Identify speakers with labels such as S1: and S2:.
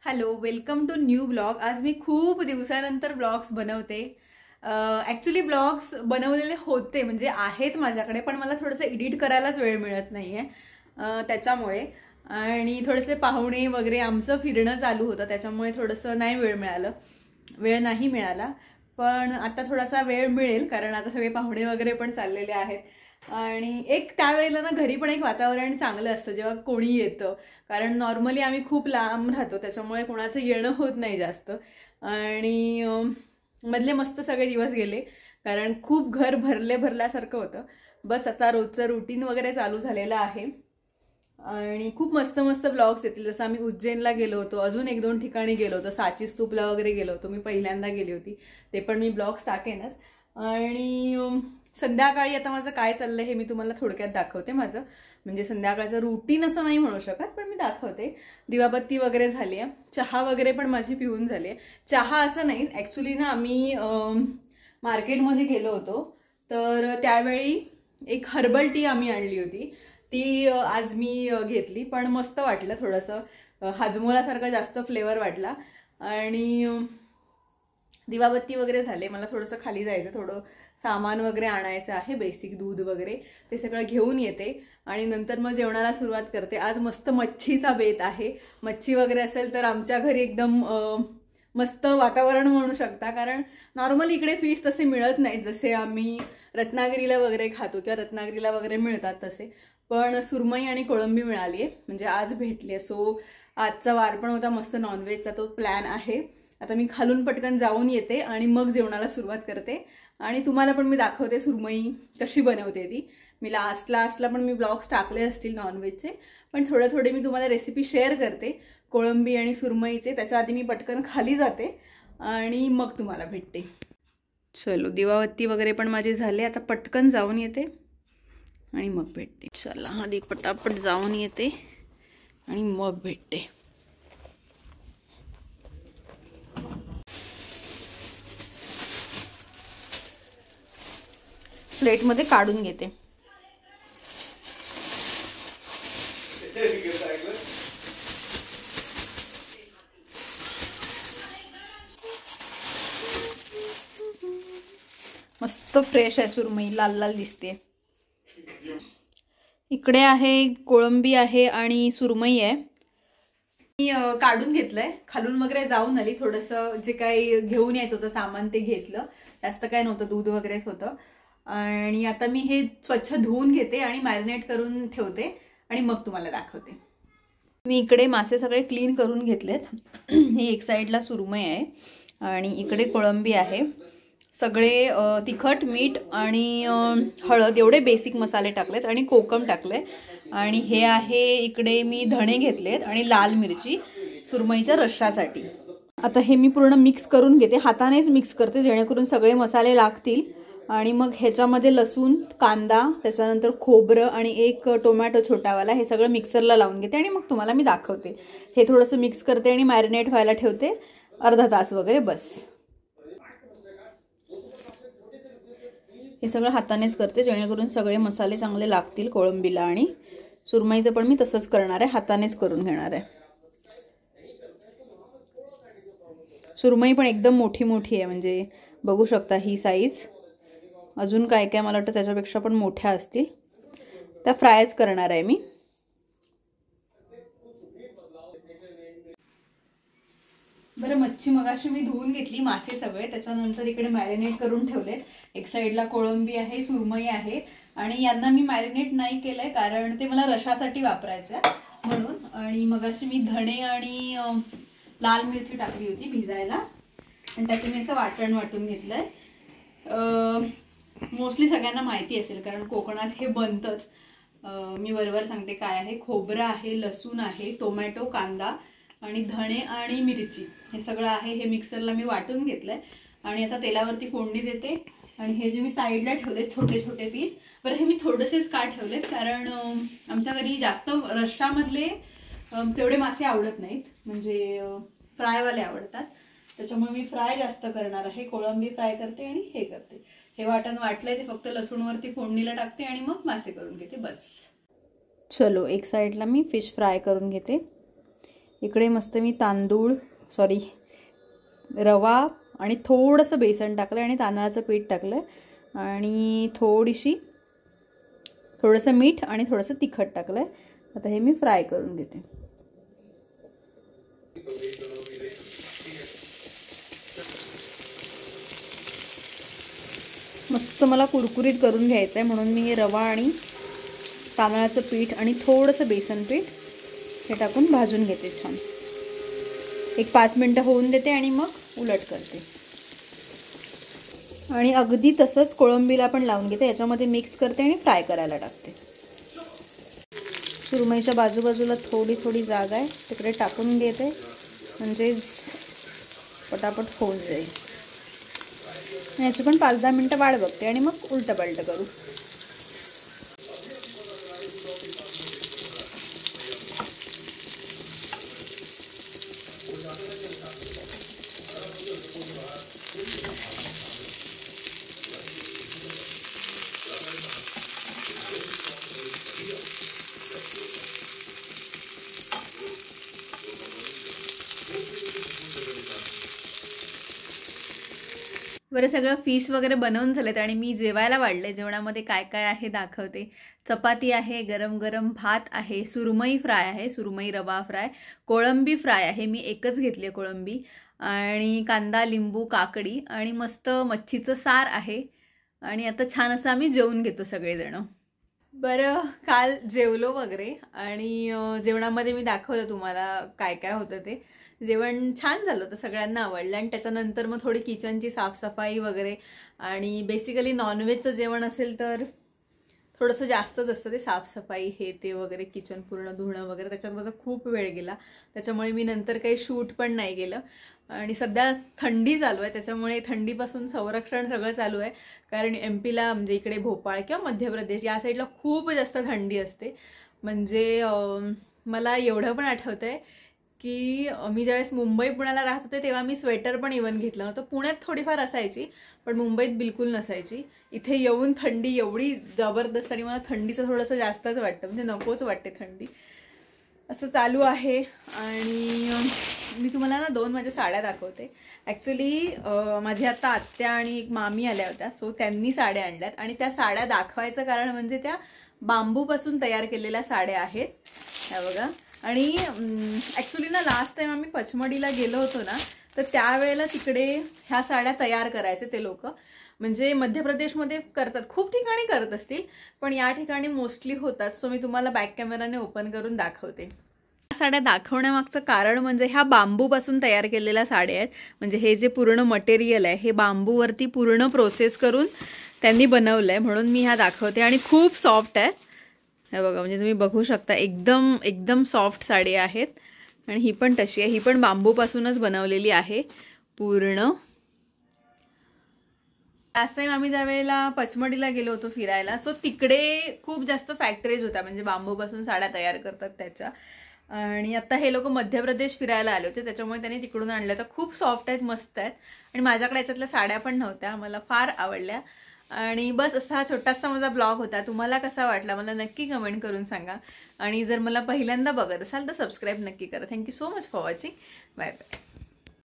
S1: Hello, welcome to new blog. आज मी खूप दिवसानंतर ब्लॉग्स बनवते। ॲक्च्युली ब्लॉग्स बनवलेले होते म्हणजे आहेत माझ्याकडे, पण मला थोडंसं एडिट करायलाच वेळ मिळत नाही आहे त्याच्यामुळे। आणि थोडेसे पाहुणे वगैरे आमचं फिरणं चालू होतं, त्याच्यामुळे थोडंसं वेळ नाही मिळाला। पण आता थोडासा वेळ मिळेल, कारण आता सगळे पाहुणे वगैरे पण चाललेले आहेत। आणि एक त्यावेळेला ना घरी पण एक वातावरण चांगलं असतं जेव्हा कोणी येतं, कारण नॉर्मली आम्ही खूप लांब राहतो, त्याच्यामुळे कोणाचं येणं होत नाही जास्त। आणि मधले मस्त सगळे दिवस गेले, कारण खूप घर भरल्यासारखं होतं। बस आता रोजचं रुटीन वगैरे चालू झालेलं आहे आणि खूप मस्त मस्त ब्लॉग्स येतील। जसं आम्ही उज्जैनला गेलो होतो, अजून एक दोन ठिकाणी गेलो होतो, सांची स्तूपला वगैरे गेलो होतो, मी पहिल्यांदा गेली होती, ते पण मी ब्लॉग्स टाकेनच। आणि संध्याकाळी आता माझं काय चाललंय हे मी तुम्हाला थोडक्यात दाखवते। माझं म्हणजे संध्याकाळचं रुटीन असं नाही म्हणू शकत, पण मी दाखवते। दिवाबत्ती वगैरे झाली आहे, चहा वगैरे पण माझी पिऊन झाली आहे। चहा असं नाही, ॲक्च्युली ना आम्ही मार्केटमध्ये गेलो होतो, तर त्यावेळी एक हर्बल टी आम्ही आणली होती, ती आज मी घेतली, पण मस्त वाटलं, थोडंसं हाजमोलासारखा जास्त फ्लेवर वाटला। आणि दिवाबत्ती वगैरे झाले, मला थोडंसं खाली जायचं, थोडं सामान वगैरे आणायचं आहे, बेसिक दूध वगैरे ते सगळं घेऊन येते आणि नंतर मग जेवणाला सुरुवात करते। आज मस्त मच्छीचा बेत आहे, मच्छी वगैरे असेल तर आमच्या घरी एकदम मस्त वातावरण म्हणू शकता, कारण नॉर्मल इकडे फिश तसे मिळत नाहीत, जसे आम्ही रत्नागिरीला वगैरे खातो किंवा रत्नागिरीला वगैरे मिळतात तसे। पण सुरमई आणि कोळंबी मिळाली आहे, म्हणजे आज भेटली आहे। सो आजचा वार पण होता, मस्त नॉनव्हेजचा तो प्लॅन आहे। आता मी खालून पटकन जाऊन येते आणि मग जेवणाला सुरुवात करते आणि तुम्हाला पण मी दाखवते सुरमई कशी बनवते ती। मी लास्टला पण मी ब्लॉग्स टाकले असतील नॉनव्हेजचे, पण थोडे मी तुम्हाला रेसिपी शेअर करते कोळंबी आणि सुरमईचे। त्याच्या आधी मी पटकन खाली जाते आणि मग तुम्हाला भेटते। चलो, दिवाबत्ती वगैरे पण माझे झाले, आता पटकन जाऊन येते आणि मग भेटते। चला, आधी पटापट जाऊन येते आणि मग भेटते। प्लेटमध्ये काढून घेते। मस्त फ्रेश आहे सुरमई, लाल लाल दिसते। इकडे आहे कोळंबी आहे आणि सुरमई आहे। मी काढून घेतलंय, खालून वगैरे जाऊन आली, थोडंसं जे काही घेऊन यायचं होतं सामान ते घेतलं, जास्त काय नव्हतं, दूध वगैरेच होतं। आणि आता मी हे स्वच्छ धुवून घेते आणि मॅरिनेट करून ठेवते आणि मग तुम्हाला दाखवते। मी इकडे मासे सगळे क्लीन करून घेतलेत। ही एक साईडला सुरमई आहे आणि इकडे कोळंबी आहे। सगळे तिखट, मीठ आणि हळद एवढे बेसिक मसाले टाकलेत आणि कोकम टाकले। आणि हे आहे इकडे मी धणे घेतलेत आणि लाल मिरची सुरमईच्या रश्श्यासाठी। आता हे मी पूर्ण मिक्स करून घेते, हातानेच मिक्स करते जेणेकरून सगळे मसाले लागतील। आणि मग ह्याच्यामध्ये लसूण, कांदा, त्याच्यानंतर खोबरं आणि एक टोमॅटो छोटावाला, हे सगळं मिक्सरला लावून घेते आणि मग तुम्हाला मी दाखवते। हे थोडंसं मिक्स करते आणि मॅरिनेट व्हायला ठेवते अर्धा तास वगैरे, बस। हे सगळं हातानेच करते जेणेकरून सगळे मसाले चांगले लागतील कोळंबीला। आणि सुरमईचं पण मी तसंच करणार आहे, हातानेच करून घेणार आहे। सुरमई पण एकदम मोठी आहे, म्हणजे बघू शकता ही साईज। अजून काय काय मला वाटतं त्याच्यापेक्षा पण मोठ्या असतील, त्या फ्रायच करणार आहे मी। बरं, मच्छी मगाशी मी धुवून घेतली, मासे सगळे, त्याच्यानंतर इकडे मॅरिनेट करून ठेवलेत। एक साईडला कोळंबी आहे, सुरमई आहे आणि यांना मी मॅरिनेट नाही केलंय कारण ते मला रशासाठी वापरायचे म्हणून। आणि मगाशी मी धणे आणि लाल मिरची टाकली होती भिजायला आणि त्याचं मी असं वाटून घेतलंय। मोस्टली सगळ्यांना माहिती असेल कारण कोकणात हे बनतंच। मी वरवर सांगते काय आहे। खोबरं आहे, लसूण आहे, टोमॅटो, कांदा आणि धणे आणि मिरची, हे सगळं आहे। हे मिक्सरला मी वाटून घेतलंय आणि आता तेलावरती फोडणी देते। आणि हे जे मी साईडला ठेवले छोटे पीस, बरं हे मी थोडेसेच का ठेवलेत कारण आमच्या घरी जास्त रश्श्यामधले तेवढे मासे आवडत नाहीत, म्हणजे फ्रायवाले आवडतात, त्याच्यामुळे मी फ्राय जास्त करणार आहे। कोळंबी फ्राय करते आणि हे करते। हे वाटण वाटलंय ते फक्त लसूणवरती फोडणीला टाकते आणि मग मासे करून घेते, बस। चलो, एक साईडला मी फिश फ्राय करून घेते। इकडे मस्त मी रवा आणि थोडंसं बेसन टाकलं आणि तांदळाचं पीठ टाकलं आणि थोडंसं मीठ आणि थोडंसं तिखट टाकलं आहे. आता हे मी फ्राय करून घेते. मस्त मला कुरकुरीत करून घ्यायचं आहे म्हणून मी रवा आणि तांदळाचं पीठ आणि थोडंसं बेसन पीठ हे टाकून भाजून घेते छान. एक 5 मिनटं होऊन देते आणि मग उलट करते. आणि अगदी तसंच कोळंबीला पण लावून घेते. याच्यामध्ये मिक्स करते आणि फ्राय करायला टाकते. सुरमईच्या बाजूबाजूला थोडी जागा आहे तिकडे टाकून घेते म्हणजे पटापट होऊन जाईल. याची पण 5-10 मिनटं वाट बघते आणि मग उलटं पलटं करू. बरं, सगळं फिश वगैरे बनवून झालेत आणि मी जेवायला वाढले. जेवणामध्ये काय काय आहे दाखवते. चपाती आहे, गरम गरम भात आहे, सुरमई फ्राय आहे, सुरमई रवा फ्राय, कोळंबी फ्राय आहे, मी एकच घेतली आहे कोळंबी, आणि कांदा, लिंबू, काकडी आणि मस्त मच्छीचं सार आहे. आणि आता छान असं आम्ही जेवून घेतो सगळेजण. बरं, काल जेवलो वगैरे आणि जेवणामध्ये मी दाखवलं तुम्हाला काय काय होतं ते. जेवण छान झालं होतं, सगळ्यांना आवडलं. आणि त्याच्यानंतर मग थोडी किचनची साफसफाई वगैरे. आणि बेसिकली नॉनव्हेजचं जेवण असेल तर थोडंसं जास्तच असतं ते साफसफाई हे ते वगैरे, किचन पूर्ण धुणं वगैरे. त्याच्यात माझा खूप वेळ गेला, त्याच्यामुळे मी नंतर काही शूट पण नाही केलं. आणि सध्या थंडी चालू आहे त्याच्यामुळे थंडीपासून संरक्षण सगळं चालू आहे. कारण MP ला म्हणजे इकडे भोपाळ किंवा मध्य प्रदेश या साईडला खूप जास्त थंडी असते. म्हणजे मला एवढं पण आठवतं आहे की मी ज्यावेळेस मुंबई पुण्याला राहत होते तेव्हा मी स्वेटर पण इवन घेतलं नव्हतं. पुण्यात थोडीफार असायची पण मुंबईत बिलकुल नसायची. इथे येऊन थंडी एवढी जबरदस्त आणि मला थंडीचं थोडंसं जास्तच वाटतं, म्हणजे नकोच वाटते थंडी. असं चालू आहे. आणि मी तुम्हाला ना 2 माझ्या साड्या दाखवते. ॲक्च्युली माझी आता आत्या आणि एक मामी आल्या होत्या, सो त्यांनी साड्या आणल्यात. आणि त्या साड्या दाखवायचं कारण म्हणजे त्या बांबूपासून तयार केलेल्या साड्या आहेत, ह्या बघा. आणि ॲक्च्युली ना लास्ट टाइम आम्ही पचमढीला गेलो होतो ना, तर त्यावेळेला तिकडे ह्या साड्या तयार करायचे ते लोक. म्हणजे मध्य प्रदेशमध्ये करतात, खूप ठिकाणी करत असतील पण या ठिकाणी मोस्टली होतात. सो मी तुम्हाला बॅक कॅमेराने ओपन करून दाखवते. ह्या साड्या दाखवण्यामागचं कारण म्हणजे ह्या बांबूपासून तयार केलेल्या साड्या आहेत. म्हणजे हे जे पूर्ण मटेरियल आहे हे बांबूवरती पूर्ण प्रोसेस करून त्यांनी बनवलं आहे, म्हणून मी ह्या दाखवते. आणि खूप सॉफ्ट आहे हे बघा, म्हणजे तुम्ही बघू शकता एकदम सॉफ्ट साडी आहेत. आणि ही पण तशी आहे, ही पण बांबूपासूनच बनवलेली आहे पूर्ण. लास्ट टाइम आम्ही ज्या वेळेला पचमढीला गेलो होतो फिरायला, सो तिकडे खूप जास्त फॅक्टरीज होत्या म्हणजे बांबूपासून साड्या तयार करतात त्याच्या. आणि आता हे लोक मध्य प्रदेश फिरायला आले होते त्याच्यामुळे त्यांनी तिकडून आणल्या. तर खूप सॉफ्ट आहेत, मस्त आहेत. आणि माझ्याकडे याच्यातल्या साड्या पण नव्हत्या, मला फार आवडल्या. आणि बस असा हा छोटासा माझा ब्लॉग होता. तुम्हाला कसा वाटला मला नक्की कमेंट करून सांगा. आणि जर मला पहिल्यांदा बघत असाल तर सबस्क्राईब नक्की करा. Thank you so much for watching. Bye bye.